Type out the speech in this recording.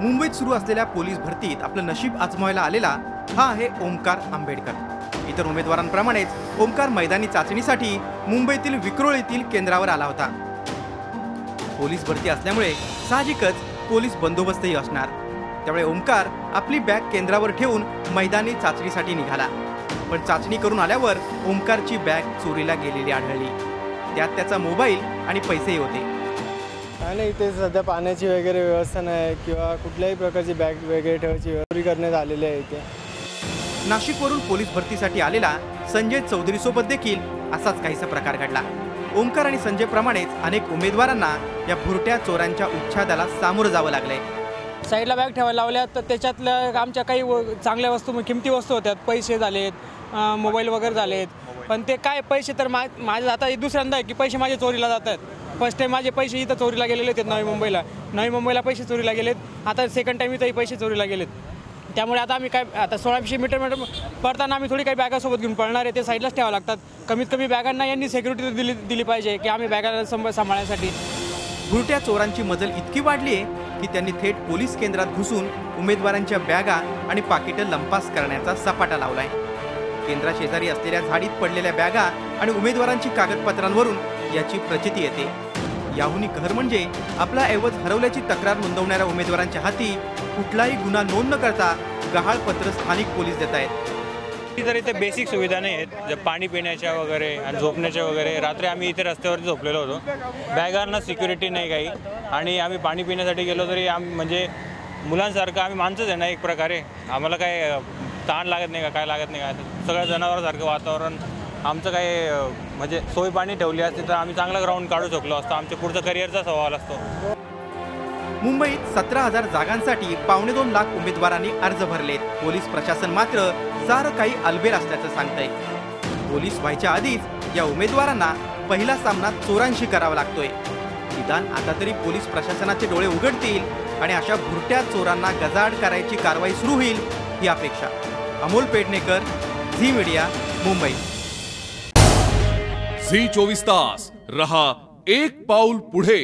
मुंबईत सुरू असलेल्या पोलीस भरतीत आपलं नशीब आजमावायला आलेला हा आहे ओमकार आंबेडकर। इतर उमेदवारांप्रमाणेच ओमकार मैदानी चाचणीसाठी मुंबईतील विक्रोळीतील केंद्रावर आला होता। पोलीस भरती असल्यामुळे साहजिकच पोलीस बंदोबस्तही असणार, त्यामुळे ओमकार आपली बॅग केंद्रावर ठेवून मैदानी चाचणीसाठी निघाला। पण चाचणी करून आल्यावर ओमकारची बॅग चोरीला गेलेली आढळली। त्यात त्याचा मोबाईल आणि पैसेही होते। आणि इथे सध्या पाण्याची वगैरे व्यवस्था नाही किंवा कुठल्याही प्रकारची बॅग वगैरे ठेवायची चोरी करण्यात आलेली आहे। इथे नाशिकवरून पोलीस भरतीसाठी आलेला संजय चौधरी सोबत देखील असाच काहीसा प्रकार घडला। ओमकार आणि संजय प्रमाणेच अनेक उमेदवारांना या भुरट्या चोरांच्या उच्छादाला सामोरं जावं लागलंय। साईडला बॅग ठेवायला लावल्या तर त्याच्यातल्या आमच्या काही चांगल्या वस्तू, किमती वस्तू होत्या, पैसे झालेत, मोबाईल वगैरे झालेत। पण ते काय पैसे तर माझे आता दुसऱ्यांदा आहे की पैसे माझे चोरीला जातात। फर्स्ट टाइम माझे पैसे इथं चोरीला गेलेले आहेत नवी मुंबईला पैसे चोरीला गेलेत। आता सेकंड टाइम इथंही पैसे चोरीला गेलेत। त्यामुळे आता आम्ही काय आता 1600 मीटर पडताना आम्ही थोडी काही बॅगासोबत घेऊन पळणार आहे, ते साईडलाच ठेवावं लागतात। कमीत कमी बॅगांना यांनी सिक्युरिटी दिली पाहिजे की आम्ही बॅगाला सांभाळण्यासाठी। भुरट्या चोरांची मजल इतकी वाढली आहे की त्यांनी थेट पोलीस केंद्रात घुसून उमेदवारांच्या बॅगा आणि पाकिटं लंपास करण्याचा सपाटा लावलाय। केंद्राशेजारी असलेल्या झाडीत पडलेल्या बॅगा आणि उमेदवारांची कागदपत्रांवरून याची प्रचिती येते। याहूनही कहर म्हणजे आपला ऐवज हरवल्याची तक्रार नोंदवणाऱ्या उमेदवारांच्या हाती कुठलाही गुन्हा नोंद न करता गहाळपत्र स्थानिक पोलीस देत आहेत। इतर इथे बेसिक सुविधा नाही आहेत, पाणी पिण्याच्या वगैरे आणि झोपण्याच्या वगैरे। रात्री आम्ही इथे रस्त्यावर झोपलेलो होतो, बॅगांना सिक्युरिटी नाही काही, आणि आम्ही पाणी पिण्यासाठी गेलो तरी म्हणजे मुलांसारखं आम्ही माणसंच आहे ना एक प्रकारे। आम्हाला काय ताण लागत नाही का, काय लागत नाही का, सगळं जनावरांसारखं वातावरण। आमचं काय म्हणजे सोय पाणी ठेवली असती तर आम्ही चांगला ग्राउंड काढू शकलो असतो, आमच्या पुढचा करिअरचा सवाल असतो। मुंबईत 17,000 जागांसाठी 2.25 लाख उमेदवारांनी अर्ज भरलेत। पोलीस प्रशासन मात्र सारं काही अलबेल असल्याचं सांगतंय। पोलीस व्हायच्या आधीच या उमेदवारांना पहिला सामना चोरांशी करावा लागतोय। निदान आता तरी पोलीस प्रशासनाचे डोळे उघडतील आणि अशा भुरट्या चोरांना गजाआड करायची कारवाई सुरू होईल ही अपेक्षा। अमोल पेडणेकर, झी मीडिया, मुंबई। झी 24 तास रहा एक पाऊल पुढे।